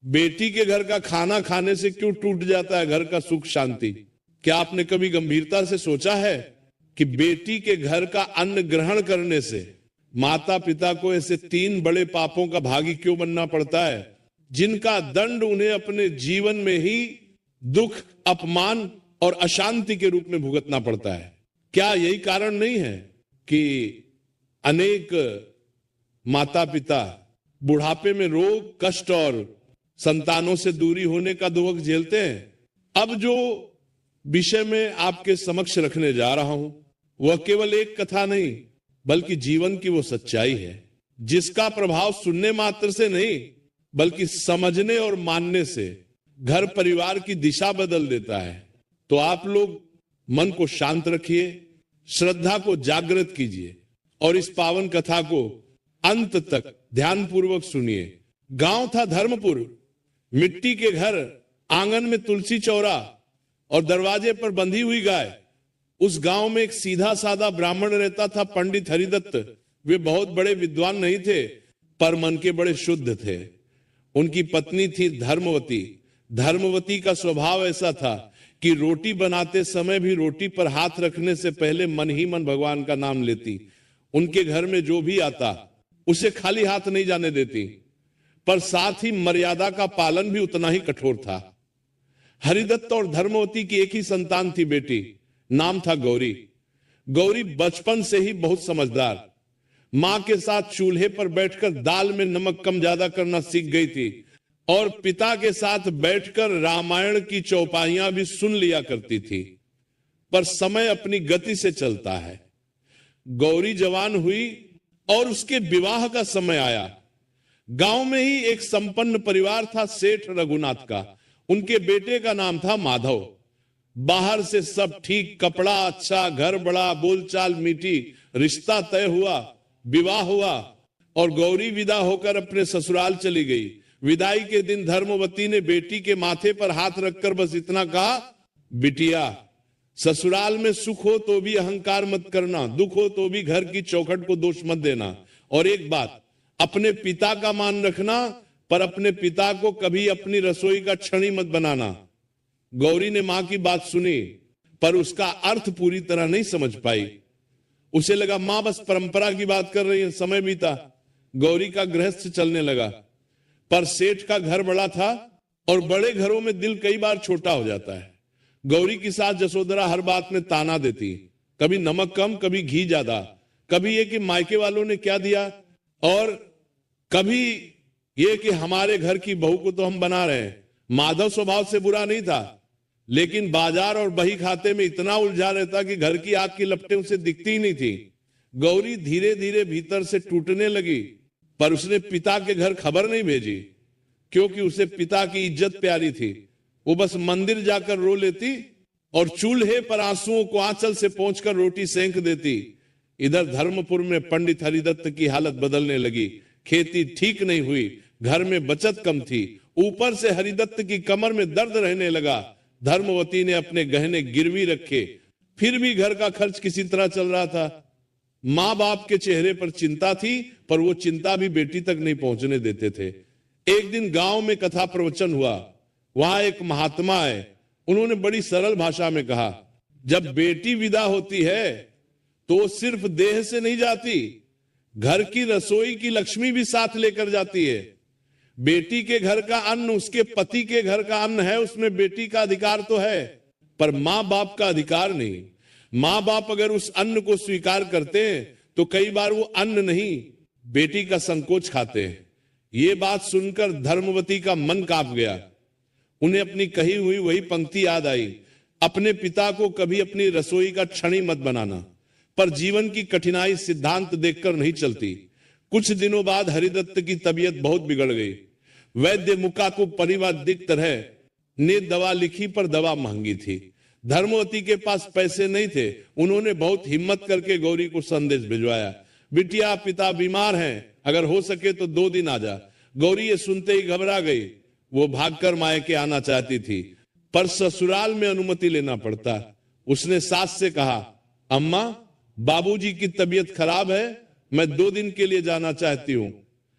बेटी के घर का खाना खाने से क्यों टूट जाता है घर का सुख शांति? क्या आपने कभी गंभीरता से सोचा है कि बेटी के घर का अन्न ग्रहण करने से माता पिता को ऐसे 3 बड़े पापों का भागी क्यों बनना पड़ता है, जिनका दंड उन्हें अपने जीवन में ही दुख, अपमान और अशांति के रूप में भुगतना पड़ता है? क्या यही कारण नहीं है कि अनेक माता पिता बुढ़ापे में रोग, कष्ट और संतानों से दूरी होने का दुख झेलते हैं? अब जो विषय में आपके समक्ष रखने जा रहा हूं वह केवल एक कथा नहीं बल्कि जीवन की वो सच्चाई है जिसका प्रभाव सुनने मात्र से नहीं बल्कि समझने और मानने से घर परिवार की दिशा बदल देता है। तो आप लोग मन को शांत रखिए, श्रद्धा को जागृत कीजिए और इस पावन कथा को अंत तक ध्यानपूर्वक सुनिए। गांव था धर्मपुर, मिट्टी के घर, आंगन में तुलसी चौरा और दरवाजे पर बंधी हुई गाय। उस गांव में एक सीधा साधा ब्राह्मण रहता था, पंडित हरिदत्त। वे बहुत बड़े विद्वान नहीं थे पर मन के बड़े शुद्ध थे। उनकी पत्नी थी धर्मवती। धर्मवती का स्वभाव ऐसा था कि रोटी बनाते समय भी रोटी पर हाथ रखने से पहले मन ही मन भगवान का नाम लेती। उनके घर में जो भी आता उसे खाली हाथ नहीं जाने देती, पर साथ ही मर्यादा का पालन भी उतना ही कठोर था। हरिदत्त और धर्मवती की एक ही संतान थी, बेटी, नाम था गौरी। गौरी बचपन से ही बहुत समझदार, मां के साथ चूल्हे पर बैठकर दाल में नमक कम ज्यादा करना सीख गई थी और पिता के साथ बैठकर रामायण की चौपाइयां भी सुन लिया करती थी। पर समय अपनी गति से चलता है। गौरी जवान हुई और उसके विवाह का समय आया। गांव में ही एक संपन्न परिवार था, सेठ रघुनाथ का। उनके बेटे का नाम था माधव। बाहर से सब ठीक, कपड़ा अच्छा, घर बड़ा, बोलचाल मीठी, रिश्ता तय हुआ, विवाह हुआ और गौरी विदा होकर अपने ससुराल चली गई। विदाई के दिन धर्मवती ने बेटी के माथे पर हाथ रखकर बस इतना कहा, बिटिया, ससुराल में सुख हो तो भी अहंकार मत करना, दुख हो तो भी घर की चौखट को दोष मत देना, और एक बात, अपने पिता का मान रखना पर अपने पिता को कभी अपनी रसोई का छड़ी मत बनाना। गौरी ने मां की बात सुनी पर उसका अर्थ पूरी तरह नहीं समझ पाई। उसे लगा मां बस परंपरा की बात कर रही है। समय बीता, गौरी का गृहस्थ चलने लगा, पर सेठ का घर बड़ा था और बड़े घरों में दिल कई बार छोटा हो जाता है। गौरी की सास जसोदरा हर बात में ताना देती, कभी नमक कम, कभी घी ज्यादा, कभी ये कि मायके वालों ने क्या दिया, और कभी ये कि हमारे घर की बहू को तो हम बना रहे हैं। माधव स्वभाव से बुरा नहीं था, लेकिन बाजार और बही खाते में इतना उलझा रहता कि घर की आग की लपटें उसे दिखती ही नहीं थी। गौरी धीरे धीरे भीतर से टूटने लगी, पर उसने पिता के घर खबर नहीं भेजी क्योंकि उसे पिता की इज्जत प्यारी थी। वो बस मंदिर जाकर रो लेती और चूल्हे पर आंसुओं को आंचल से पोंछकर रोटी सेंक देती। इधर धर्मपुर में पंडित हरिदत्त की हालत बदलने लगी। खेती ठीक नहीं हुई, घर में बचत कम थी, ऊपर से हरिदत्त की कमर में दर्द रहने लगा। धर्मवती ने अपने गहने गिरवी रखे, फिर भी घर का खर्च किसी तरह चल रहा था। मां बाप के चेहरे पर चिंता थी, पर वो चिंता भी बेटी तक नहीं पहुंचने देते थे। एक दिन गांव में कथा प्रवचन हुआ। वहां एक महात्मा है, उन्होंने बड़ी सरल भाषा में कहा, जब बेटी विदा होती है तो वो सिर्फ देह से नहीं जाती, घर की रसोई की लक्ष्मी भी साथ लेकर जाती है। बेटी के घर का अन्न उसके पति के घर का अन्न है, उसमें बेटी का अधिकार तो है पर मां बाप का अधिकार नहीं। मां बाप अगर उस अन्न को स्वीकार करते हैं तो कई बार वो अन्न नहीं, बेटी का संकोच खाते हैं। ये बात सुनकर धर्मवती का मन कांप गया। उन्हें अपनी कही हुई वही पंक्ति याद आई, अपने पिता को कभी अपनी रसोई का छड़ी मत बनाना। पर जीवन की कठिनाई सिद्धांत देखकर नहीं चलती। कुछ दिनों बाद हरिदत्त की तबीयत बहुत बिगड़ गई। वैद्य मुकातो परिवादिक तरह ने दवा लिखी, पर दवा महंगी थी। धर्मवती के पास पैसे नहीं थे। उन्होंने बहुत हिम्मत करके गौरी को संदेश भिजवाया, बिटिया, पिता बीमार हैं, अगर हो सके तो 2 दिन आ जा। गौरी ये सुनते ही घबरा गई। वो भागकर मायके आना चाहती थी, पर ससुराल में अनुमति लेना पड़ता। उसने सास से कहा, अम्मा, बाबूजी की तबीयत खराब है, मैं 2 दिन के लिए जाना चाहती हूं।